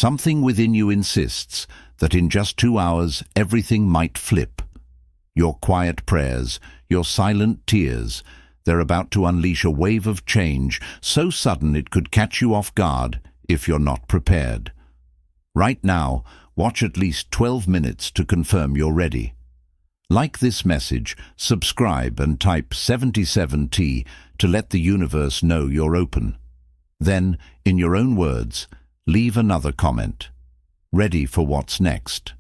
Something within you insists that in just 2 hours everything might flip. Your quiet prayers, your silent tears, they're about to unleash a wave of change so sudden it could catch you off guard if you're not prepared. Right now, watch at least 12 minutes to confirm you're ready. Like this message, subscribe and type 77T to let the universe know you're open. Then, in your own words, leave another comment. Ready for what's next.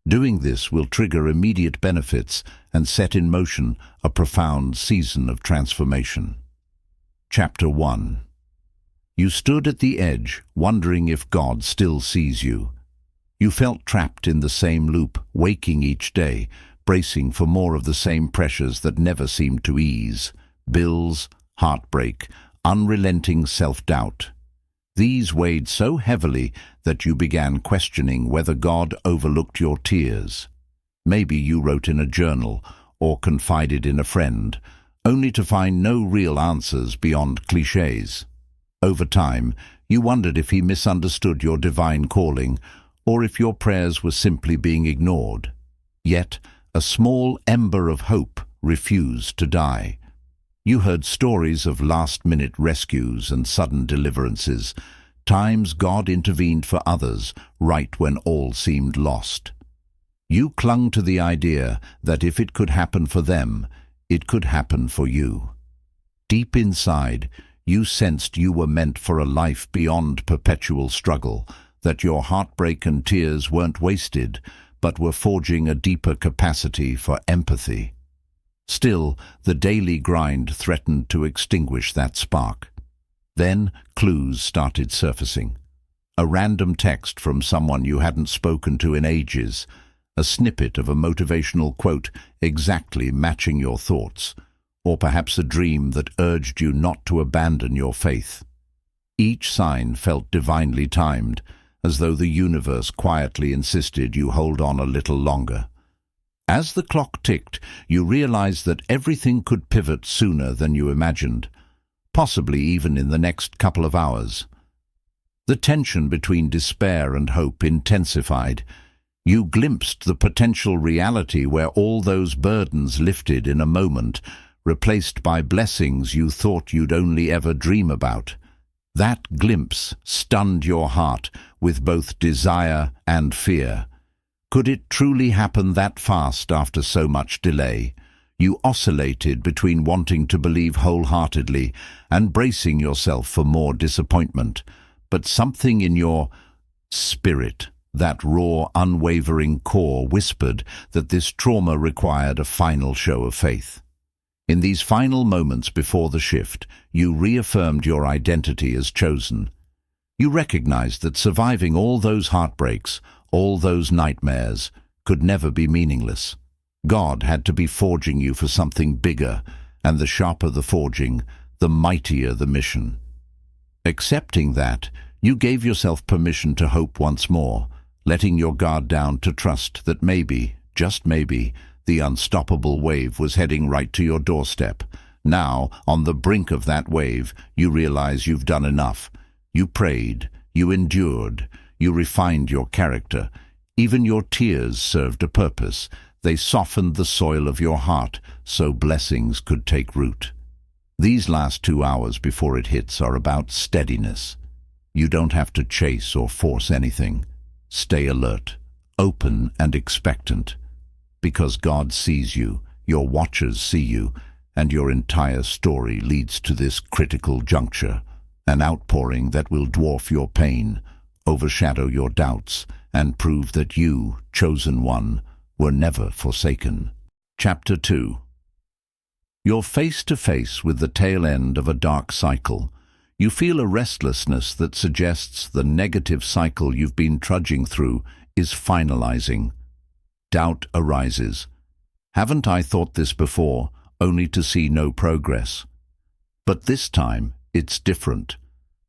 Doing this will trigger immediate benefits and set in motion a profound season of transformation. Chapter 1. You stood at the edge, wondering if God still sees you. You felt trapped in the same loop, waking each day, bracing for more of the same pressures that never seemed to ease. Bills, heartbreak, unrelenting self-doubt. These weighed so heavily that you began questioning whether God overlooked your tears. Maybe you wrote in a journal or confided in a friend, only to find no real answers beyond clichés. Over time, you wondered if he misunderstood your divine calling or if your prayers were simply being ignored. Yet, a small ember of hope refused to die. You heard stories of last-minute rescues and sudden deliverances, times God intervened for others right when all seemed lost. You clung to the idea that if it could happen for them, it could happen for you. Deep inside, you sensed you were meant for a life beyond perpetual struggle, that your heartbreak and tears weren't wasted, but were forging a deeper capacity for empathy. Still, the daily grind threatened to extinguish that spark. Then, clues started surfacing. A random text from someone you hadn't spoken to in ages, a snippet of a motivational quote exactly matching your thoughts, or perhaps a dream that urged you not to abandon your faith. Each sign felt divinely timed, as though the universe quietly insisted you hold on a little longer. As the clock ticked, you realized that everything could pivot sooner than you imagined, possibly even in the next couple of hours. The tension between despair and hope intensified. You glimpsed the potential reality where all those burdens lifted in a moment, replaced by blessings you thought you'd only ever dream about. That glimpse stunned your heart with both desire and fear. Could it truly happen that fast after so much delay? You oscillated between wanting to believe wholeheartedly and bracing yourself for more disappointment. But something in your spirit, that raw, unwavering core, whispered that this trauma required a final show of faith. In these final moments before the shift, you reaffirmed your identity as chosen. You recognized that surviving all those heartbreaks, all those nightmares, could never be meaningless. God had to be forging you for something bigger, and the sharper the forging, the mightier the mission. Accepting that, you gave yourself permission to hope once more, letting your guard down to trust that maybe, just maybe, the unstoppable wave was heading right to your doorstep. Now, on the brink of that wave, you realize you've done enough. You prayed, you endured, you refined your character. Even your tears served a purpose. They softened the soil of your heart so blessings could take root. These last 2 hours before it hits are about steadiness. You don't have to chase or force anything. Stay alert, open and expectant. Because God sees you, your watchers see you, and your entire story leads to this critical juncture, an outpouring that will dwarf your pain, overshadow your doubts, and prove that you, chosen one, were never forsaken. Chapter 2. You're face to face with the tail end of a dark cycle. You feel a restlessness that suggests the negative cycle you've been trudging through is finalizing. Doubt arises. Haven't I thought this before, only to see no progress? But this time, it's different.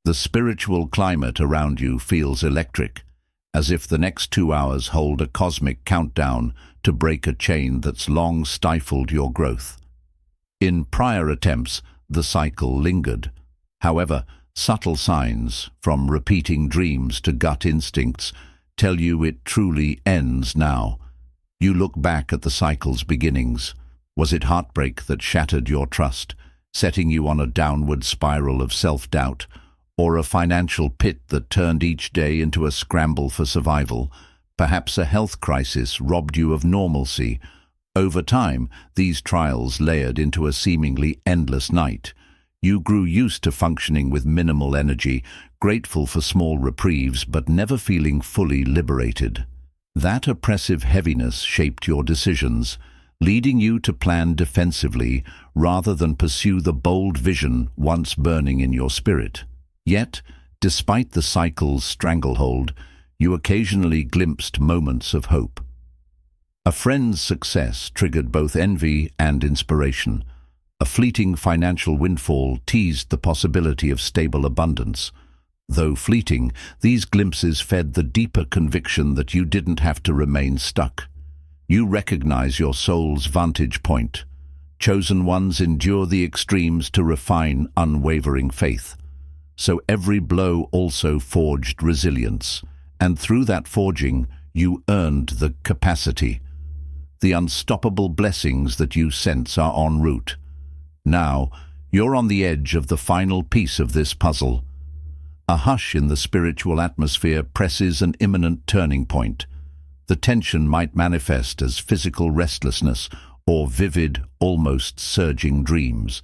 The spiritual climate around you feels electric, as if the next 2 hours hold a cosmic countdown to break a chain that's long stifled your growth. In prior attempts, the cycle lingered. However, Subtle signs, from repeating dreams to gut instincts, tell you it truly ends now. You look back at the cycle's beginnings. Was it heartbreak that shattered your trust, setting you on a downward spiral of self-doubt, or a financial pit that turned each day into a scramble for survival? Perhaps a health crisis robbed you of normalcy. Over time, these trials layered into a seemingly endless night. You grew used to functioning with minimal energy, grateful for small reprieves, but never feeling fully liberated. That oppressive heaviness shaped your decisions, leading you to plan defensively rather than pursue the bold vision once burning in your spirit. Yet, despite the cycle's stranglehold, you occasionally glimpsed moments of hope. A friend's success triggered both envy and inspiration. A fleeting financial windfall teased the possibility of stable abundance. Though fleeting, these glimpses fed the deeper conviction that you didn't have to remain stuck. You recognize your soul's vantage point. Chosen ones endure the extremes to refine unwavering faith. So every blow also forged resilience, and through that forging, you earned the capacity. The unstoppable blessings that you sense are en route. Now, you're on the edge of the final piece of this puzzle. A hush in the spiritual atmosphere presses an imminent turning point. The tension might manifest as physical restlessness or vivid, almost surging dreams.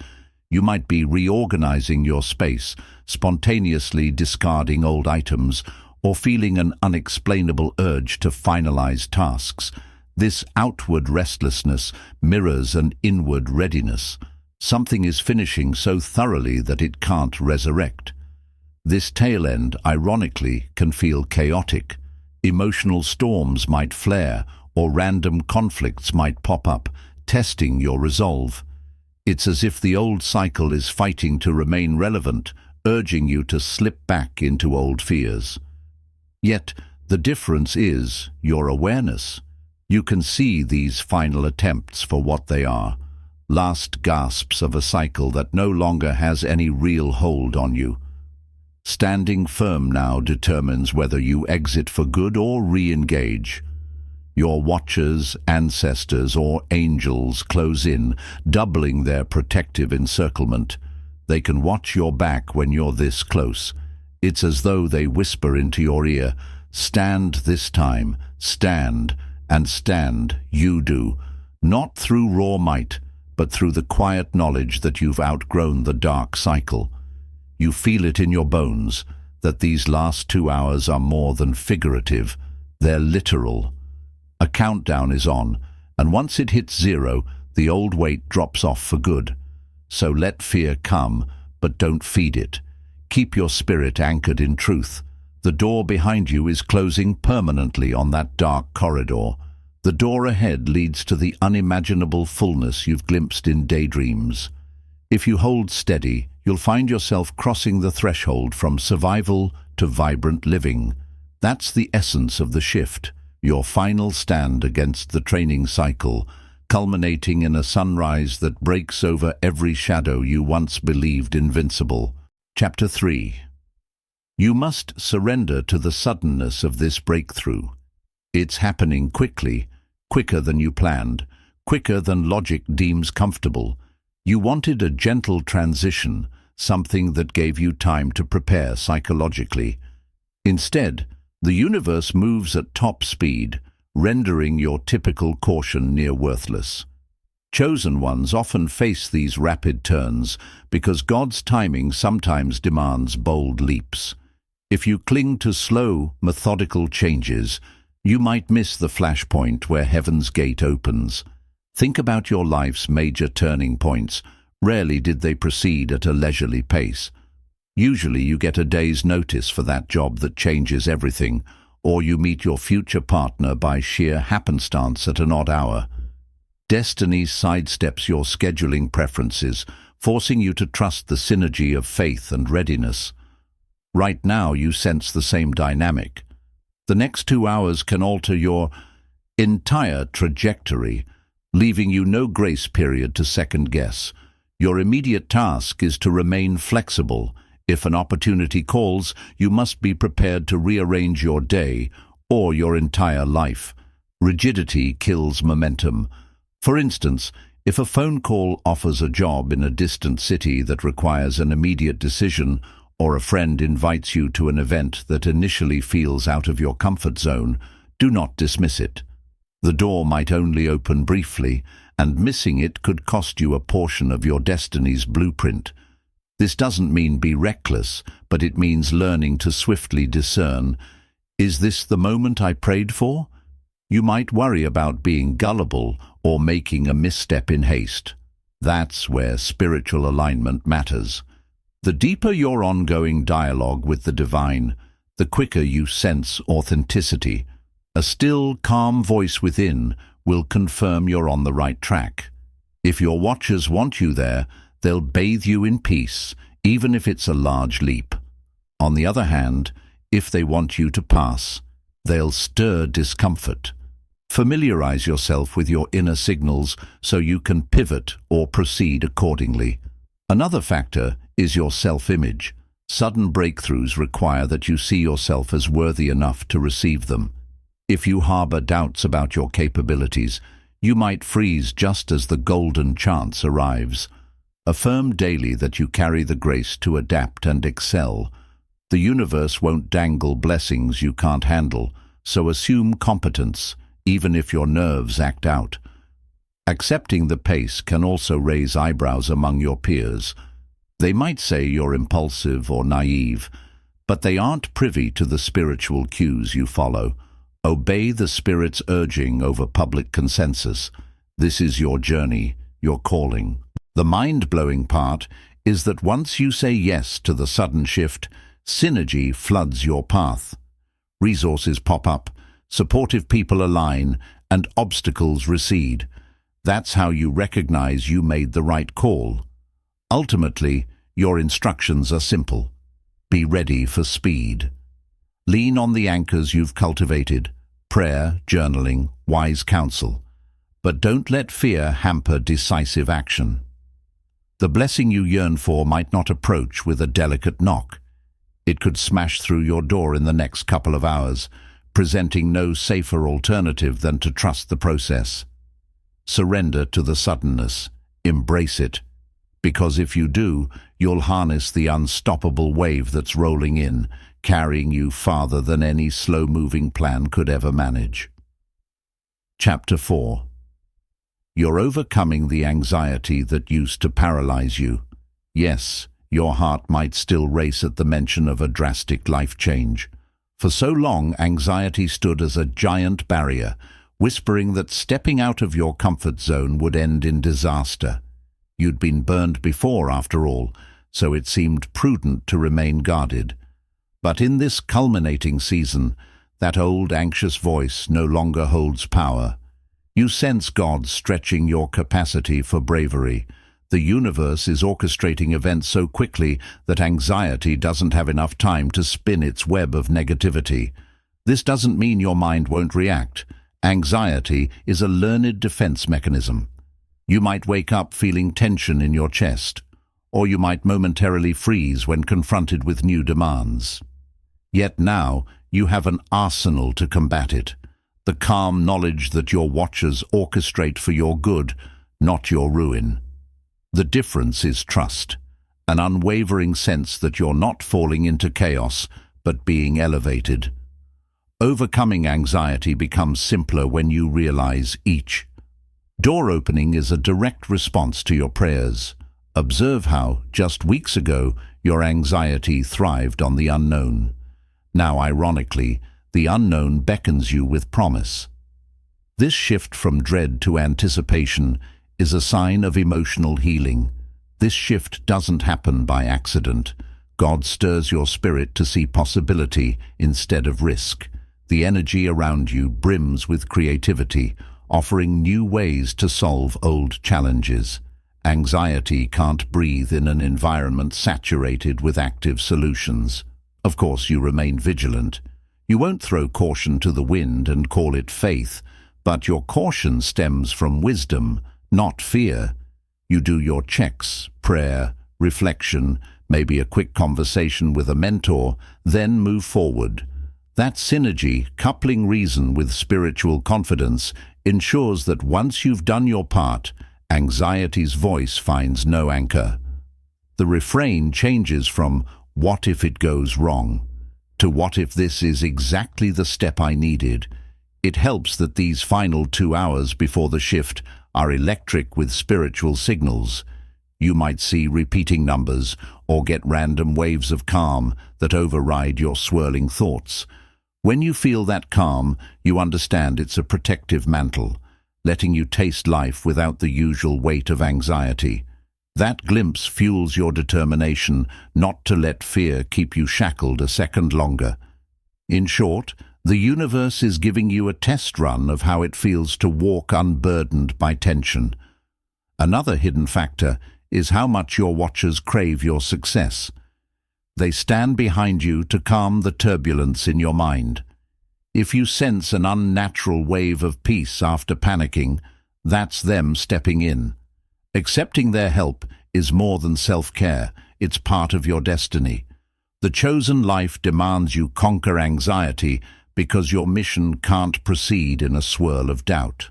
You might be reorganizing your space, spontaneously discarding old items, or feeling an unexplainable urge to finalize tasks. This outward restlessness mirrors an inward readiness. Something is finishing so thoroughly that it can't resurrect. This tail end, ironically, can feel chaotic. Emotional storms might flare, or random conflicts might pop up, testing your resolve. It's as if the old cycle is fighting to remain relevant, urging you to slip back into old fears. Yet, the difference is your awareness. You can see these final attempts for what they are, last gasps of a cycle that no longer has any real hold on you. Standing firm now determines whether you exit for good or re-engage. Your watchers, ancestors, or angels close in, doubling their protective encirclement. They can watch your back when you're this close. It's as though they whisper into your ear, "Stand this time, stand, and stand you do," not through raw might, but through the quiet knowledge that you've outgrown the dark cycle. You feel it in your bones, that these last 2 hours are more than figurative, they're literal. A countdown is on, and once it hits 0, the old weight drops off for good. So let fear come, but don't feed it. Keep your spirit anchored in truth. The door behind you is closing permanently on that dark corridor. The door ahead leads to the unimaginable fullness you've glimpsed in daydreams. If you hold steady, you'll find yourself crossing the threshold from survival to vibrant living. That's the essence of the shift, your final stand against the training cycle, culminating in a sunrise that breaks over every shadow you once believed invincible. Chapter 3. You must surrender to the suddenness of this breakthrough. It's happening quickly, quicker than you planned, quicker than logic deems comfortable. You wanted a gentle transition, something that gave you time to prepare psychologically. Instead, the universe moves at top speed, rendering your typical caution near worthless. Chosen ones often face these rapid turns because God's timing sometimes demands bold leaps. If you cling to slow, methodical changes, you might miss the flashpoint where heaven's gate opens. Think about your life's major turning points. Rarely did they proceed at a leisurely pace. Usually you get a day's notice for that job that changes everything, or you meet your future partner by sheer happenstance at an odd hour. Destiny sidesteps your scheduling preferences, forcing you to trust the synergy of faith and readiness. Right now you sense the same dynamic. The next 2 hours can alter your entire trajectory, leaving you no grace period to second guess. Your immediate task is to remain flexible, If an opportunity calls, you must be prepared to rearrange your day or your entire life. Rigidity kills momentum. For instance, if a phone call offers a job in a distant city that requires an immediate decision, or a friend invites you to an event that initially feels out of your comfort zone, do not dismiss it. The door might only open briefly, and missing it could cost you a portion of your destiny's blueprint. This doesn't mean be reckless, but it means learning to swiftly discern, is this the moment I prayed for? You might worry about being gullible or making a misstep in haste. That's where spiritual alignment matters. The deeper your ongoing dialogue with the divine, the quicker you sense authenticity. A still, calm voice within will confirm you're on the right track. If your watchers want you there, they'll bathe you in peace, even if it's a large leap. On the other hand, if they want you to pass, they'll stir discomfort. Familiarize yourself with your inner signals so you can pivot or proceed accordingly. Another factor is your self-image. Sudden breakthroughs require that you see yourself as worthy enough to receive them. If you harbor doubts about your capabilities, you might freeze just as the golden chance arrives. Affirm daily that you carry the grace to adapt and excel. The universe won't dangle blessings you can't handle, so assume competence, even if your nerves act out. Accepting the pace can also raise eyebrows among your peers. They might say you're impulsive or naive, but they aren't privy to the spiritual cues you follow. Obey the Spirit's urging over public consensus. This is your journey, your calling. The mind-blowing part is that once you say yes to the sudden shift, synergy floods your path. Resources pop up, supportive people align, and obstacles recede. That's how you recognize you made the right call. Ultimately, your instructions are simple. Be ready for speed. Lean on the anchors you've cultivated: prayer, journaling, wise counsel. But don't let fear hamper decisive action. The blessing you yearn for might not approach with a delicate knock. It could smash through your door in the next couple of hours, presenting no safer alternative than to trust the process. Surrender to the suddenness. Embrace it. Because if you do, you'll harness the unstoppable wave that's rolling in, carrying you farther than any slow-moving plan could ever manage. Chapter 4. You're overcoming the anxiety that used to paralyze you. Yes, your heart might still race at the mention of a drastic life change. For so long, anxiety stood as a giant barrier, whispering that stepping out of your comfort zone would end in disaster. You'd been burned before, after all, so it seemed prudent to remain guarded. But in this culminating season, that old anxious voice no longer holds power. You sense God stretching your capacity for bravery. The universe is orchestrating events so quickly that anxiety doesn't have enough time to spin its web of negativity. This doesn't mean your mind won't react. Anxiety is a learned defense mechanism. You might wake up feeling tension in your chest, or you might momentarily freeze when confronted with new demands. Yet now you have an arsenal to combat it. The calm knowledge that your watchers orchestrate for your good, not your ruin. The difference is trust, an unwavering sense that you're not falling into chaos, but being elevated. Overcoming anxiety becomes simpler when you realize each door opening is a direct response to your prayers. Observe how, just weeks ago, your anxiety thrived on the unknown. Now, ironically, the unknown beckons you with promise. This shift from dread to anticipation is a sign of emotional healing. This shift doesn't happen by accident. God stirs your spirit to see possibility instead of risk. The energy around you brims with creativity, offering new ways to solve old challenges. Anxiety can't breathe in an environment saturated with active solutions. Of course, you remain vigilant. You won't throw caution to the wind and call it faith, but your caution stems from wisdom, not fear. You do your checks, prayer, reflection, maybe a quick conversation with a mentor, then move forward. That synergy, coupling reason with spiritual confidence, ensures that once you've done your part, anxiety's voice finds no anchor. The refrain changes from "what if it goes wrong" to "what if this is exactly the step I needed." It helps that these final 2 hours before the shift are electric with spiritual signals. You might see repeating numbers or get random waves of calm that override your swirling thoughts. When you feel that calm, you understand it's a protective mantle, letting you taste life without the usual weight of anxiety. That glimpse fuels your determination not to let fear keep you shackled a second longer. In short, the universe is giving you a test run of how it feels to walk unburdened by tension. Another hidden factor is how much your watchers crave your success. They stand behind you to calm the turbulence in your mind. If you sense an unnatural wave of peace after panicking, that's them stepping in. Accepting their help is more than self-care, it's part of your destiny. The chosen life demands you conquer anxiety because your mission can't proceed in a swirl of doubt.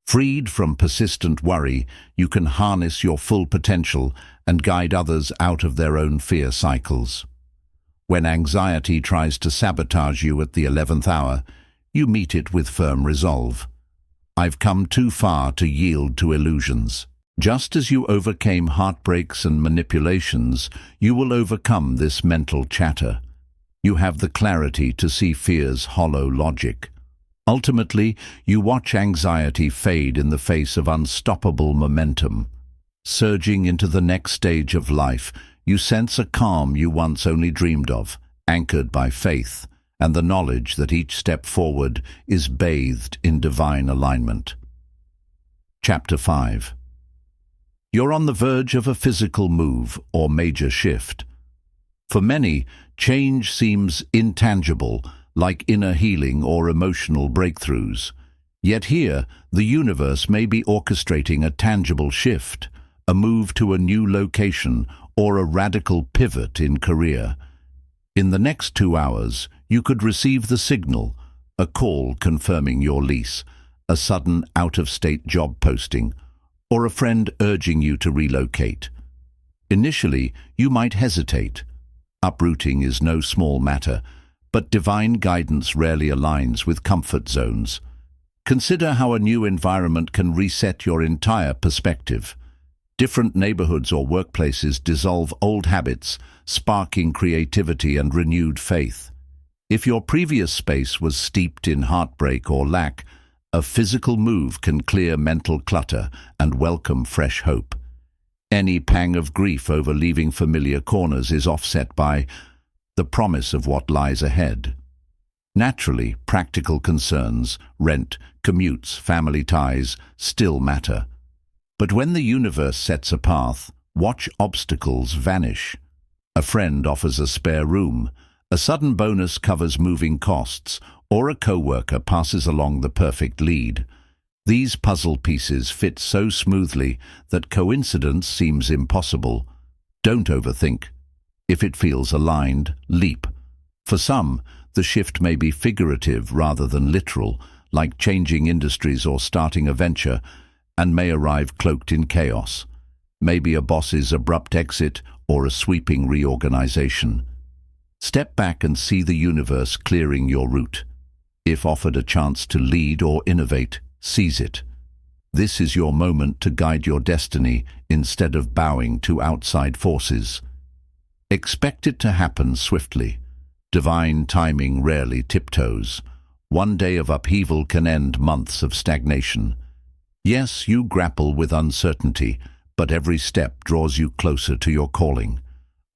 Freed from persistent worry, you can harness your full potential and guide others out of their own fear cycles. When anxiety tries to sabotage you at the 11th hour, you meet it with firm resolve. I've come too far to yield to illusions. Just as you overcame heartbreaks and manipulations, you will overcome this mental chatter. You have the clarity to see fear's hollow logic. Ultimately, you watch anxiety fade in the face of unstoppable momentum. Surging into the next stage of life, you sense a calm you once only dreamed of, anchored by faith, and the knowledge that each step forward is bathed in divine alignment. Chapter 5. You're on the verge of a physical move or major shift. For many, change seems intangible, like inner healing or emotional breakthroughs. Yet here, the universe may be orchestrating a tangible shift, a move to a new location, or a radical pivot in career. In the next 2 hours, you could receive the signal, a call confirming your lease, a sudden out-of-state job posting, or a friend urging you to relocate. Initially, you might hesitate. Uprooting is no small matter, but divine guidance rarely aligns with comfort zones. Consider how a new environment can reset your entire perspective. Different neighborhoods or workplaces dissolve old habits, sparking creativity and renewed faith. If your previous space was steeped in heartbreak or lack, a physical move can clear mental clutter and welcome fresh hope. Any pang of grief over leaving familiar corners is offset by the promise of what lies ahead. Naturally, practical concerns, rent, commutes, family ties, still matter. But when the universe sets a path, watch obstacles vanish. A friend offers a spare room, a sudden bonus covers moving costs, or a coworker passes along the perfect lead. These puzzle pieces fit so smoothly that coincidence seems impossible. Don't overthink. If it feels aligned, leap. For some, the shift may be figurative rather than literal, like changing industries or starting a venture, and may arrive cloaked in chaos. Maybe a boss's abrupt exit or a sweeping reorganization. Step back and see the universe clearing your route. If offered a chance to lead or innovate, seize it. This is your moment to guide your destiny instead of bowing to outside forces. Expect it to happen swiftly. Divine timing rarely tiptoes. One day of upheaval can end months of stagnation. Yes, you grapple with uncertainty, but every step draws you closer to your calling.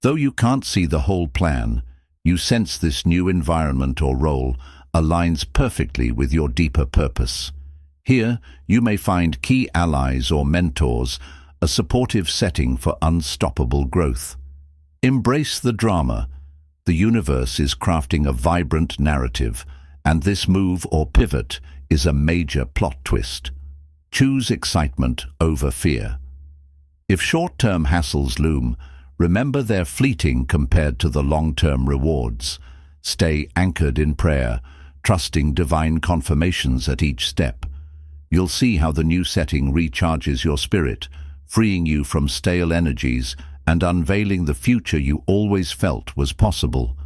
Though you can't see the whole plan, you sense this new environment or role aligns perfectly with your deeper purpose. Here, you may find key allies or mentors, a supportive setting for unstoppable growth. Embrace the drama. The universe is crafting a vibrant narrative, and this move or pivot is a major plot twist. Choose excitement over fear. If short-term hassles loom, Remember they're fleeting compared to the long-term rewards. Stay anchored in prayer, trusting divine confirmations at each step. You'll see how the new setting recharges your spirit, freeing you from stale energies and unveiling the future you always felt was possible.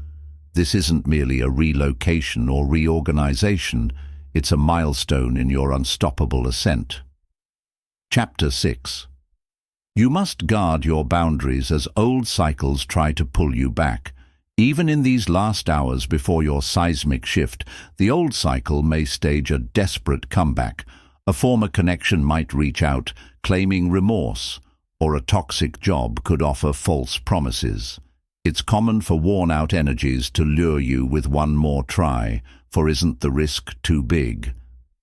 This isn't merely a relocation or reorganization, it's a milestone in your unstoppable ascent. Chapter 6. You must guard your boundaries as old cycles try to pull you back. Even in these last hours before your seismic shift, the old cycle may stage a desperate comeback. A former connection might reach out, claiming remorse, or a toxic job could offer false promises. It's common for worn-out energies to lure you with one more try, for isn't the risk too big?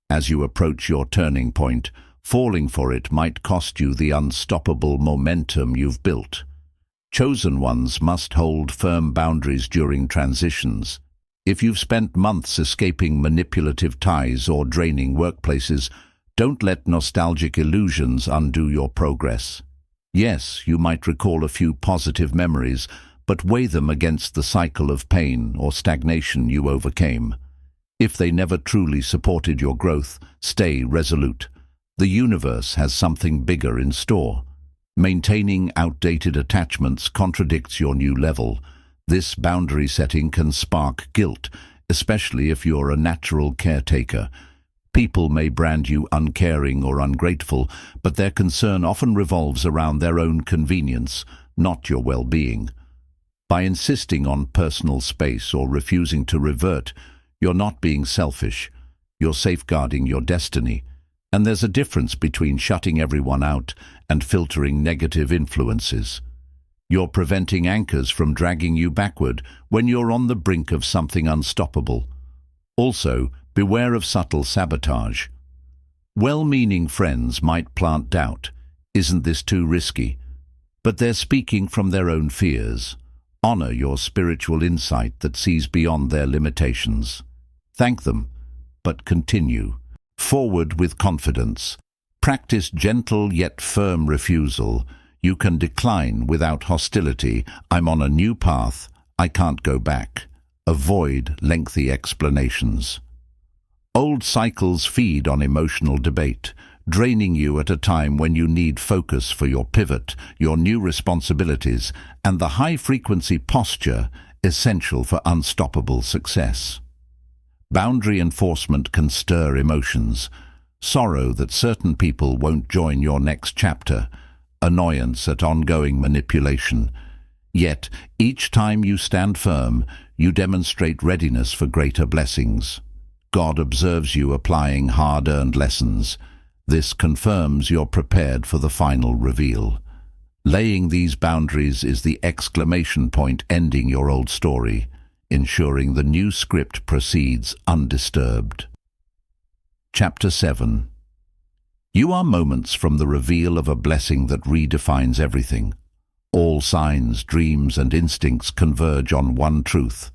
As you approach your turning point, falling for it might cost you the unstoppable momentum you've built. Chosen ones must hold firm boundaries during transitions. If you've spent months escaping manipulative ties or draining workplaces, don't let nostalgic illusions undo your progress. Yes, you might recall a few positive memories, but weigh them against the cycle of pain or stagnation you overcame. If they never truly supported your growth, stay resolute. The universe has something bigger in store. Maintaining outdated attachments contradicts your new level. This boundary setting can spark guilt, especially if you're a natural caretaker. People may brand you uncaring or ungrateful, but their concern often revolves around their own convenience, not your well-being. By insisting on personal space or refusing to revert, you're not being selfish. You're safeguarding your destiny. And there's a difference between shutting everyone out and filtering negative influences. You're preventing anchors from dragging you backward when you're on the brink of something unstoppable. Also, beware of subtle sabotage. Well-meaning friends might plant doubt. Isn't this too risky? But they're speaking from their own fears. Honor your spiritual insight that sees beyond their limitations. Thank them, but continue. Forward with confidence. Practice gentle yet firm refusal. You can decline without hostility. I'm on a new path. I can't go back. Avoid lengthy explanations. Old cycles feed on emotional debate, draining you at a time when you need focus for your pivot, your new responsibilities, and the high-frequency posture essential for unstoppable success. Boundary enforcement can stir emotions. Sorrow that certain people won't join your next chapter, annoyance at ongoing manipulation. Yet, each time you stand firm, you demonstrate readiness for greater blessings. God observes you applying hard-earned lessons. This confirms you're prepared for the final reveal. Laying these boundaries is the exclamation point ending your old story, ensuring the new script proceeds undisturbed. Chapter 7. You are moments from the reveal of a blessing that redefines everything. All signs, dreams, and instincts converge on one truth.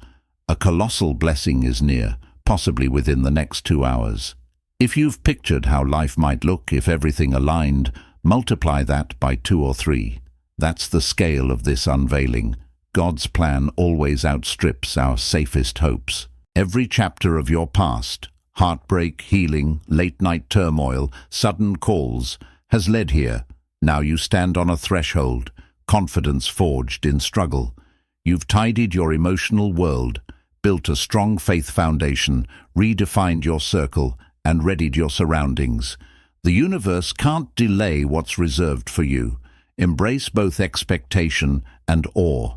A colossal blessing is near, possibly within the next 2 hours. If you've pictured how life might look if everything aligned, multiply that by 2 or 3. That's the scale of this unveiling. God's plan always outstrips our safest hopes. Every chapter of your past, heartbreak, healing, late-night turmoil, sudden calls, has led here. Now you stand on a threshold, confidence forged in struggle. You've tidied your emotional world, built a strong faith foundation, redefined your circle, and readied your surroundings. The universe can't delay what's reserved for you. Embrace both expectation and awe.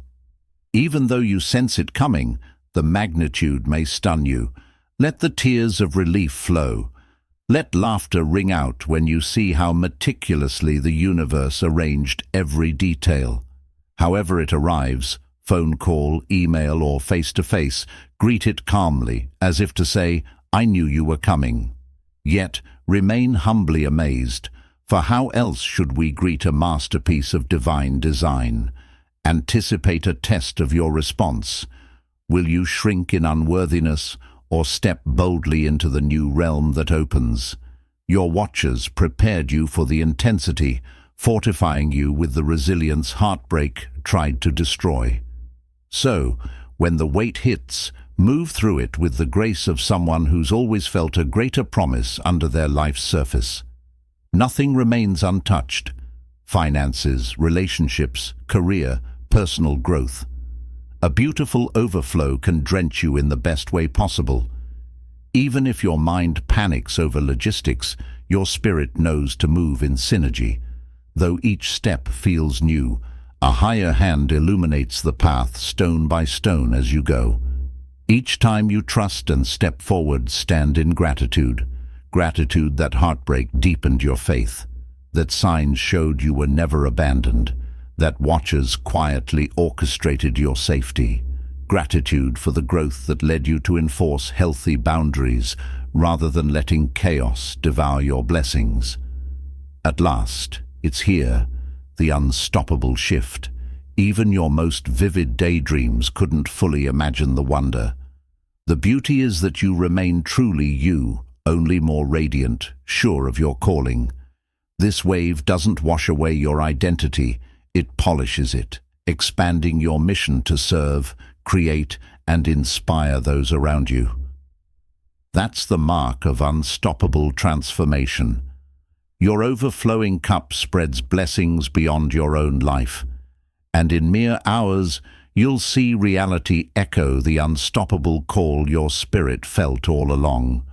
Even though you sense it coming, the magnitude may stun you. Let the tears of relief flow. Let laughter ring out when you see how meticulously the universe arranged every detail. However it arrives, phone call, email, or face-to-face, greet it calmly, as if to say, I knew you were coming. Yet remain humbly amazed, for how else should we greet a masterpiece of divine design? Anticipate a test of your response. Will you shrink in unworthiness or step boldly into the new realm that opens? Your watchers prepared you for the intensity, fortifying you with the resilience heartbreak tried to destroy. So, when the weight hits, move through it with the grace of someone who's always felt a greater promise under their life's surface. Nothing remains untouched. Finances, relationships, career, personal growth. A beautiful overflow can drench you in the best way possible. Even if your mind panics over logistics, your spirit knows to move in synergy. Though each step feels new, a higher hand illuminates the path stone by stone as you go. Each time you trust and step forward, stand in gratitude. Gratitude that heartbreak deepened your faith, that signs showed you were never abandoned, that watchers quietly orchestrated your safety. Gratitude for the growth that led you to enforce healthy boundaries rather than letting chaos devour your blessings. At last, it's here, the unstoppable shift. Even your most vivid daydreams couldn't fully imagine the wonder. The beauty is that you remain truly you, only more radiant, sure of your calling. This wave doesn't wash away your identity, it polishes it, expanding your mission to serve, create, and inspire those around you. That's the mark of unstoppable transformation. Your overflowing cup spreads blessings beyond your own life, and in mere hours you'll see reality echo the unstoppable call your spirit felt all along.